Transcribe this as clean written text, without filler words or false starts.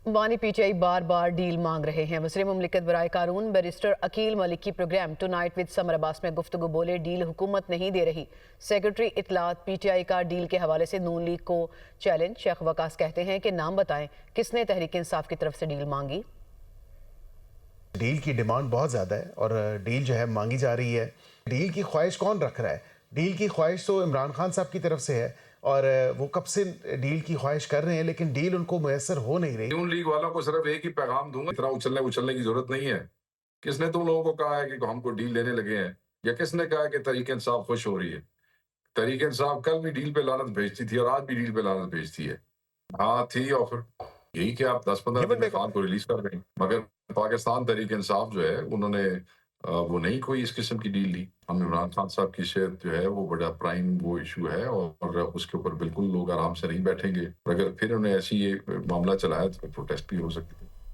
بانی P T I bar bar deal مانگ رہے ہیں۔ وزیر مملکت برائے قانون بیرسٹر عقیل ملک کی پروگرام ٹو نائٹ ود سمر عباس میں گفتگو بولے، ڈیل حکومت نہیں دے رہی۔ سیکرٹری اطلاعات پی ٹی آئی کا ڈیل کے حوالے سے نون لیگ کو چیلنج۔ شیخ وقاص کہتے ہیں کہ نام بتائیں کس نے تحریک انصاف کی طرف سے ڈیل مانگی۔ ڈیل کی ڈیمانڈ بہت زیادہ ہے اور ڈیل جو ہے مانگی جا رہی ہے۔ ڈیل کی خواہش کون رکھ رہا ہے؟ ڈیل کی خواہش تو عمران خان صاحب کی طرف سے ہے اور وہ کب سے ڈیل کی خواہش کر رہے ہیں، لیکن ڈیل ان کو میسر ہو نہیں رہی۔ نون لیگ والوں کو صرف ایک ہی پیغام دوں گا، اتنا اچھلنے کی ضرورت نہیں ہے۔ کس نے تم لوگوں کو کہا ہے کہ ہم کو ڈیل لینے لگے ہیں، یا کس نے کہا ہے کہ تحریک انصاف خوش ہو رہی ہے؟ تحریک انصاف کل بھی ڈیل پہ لعنت بھیجتی تھی اور آج بھی ڈیل پہ لعنت بھیجتی ہے۔ ہاں تھی آفر یہی کہ آپ 10-15 دن میں خان کو ریلیز کر دیں، مگر پاکستان تحریک انصاف جو ہے انہوں نے وہ نہیں کوئی اس قسم کی ڈیل لی۔ ہم عمران خان صاحب کی صحت جو ہے وہ بڑا پرائم وہ ایشو ہے اور اس کے اوپر بالکل لوگ آرام سے نہیں بیٹھیں گے۔ اگر پھر انہیں ایسی یہ معاملہ چلایا تو پروٹیسٹ بھی ہو سکتی ہے۔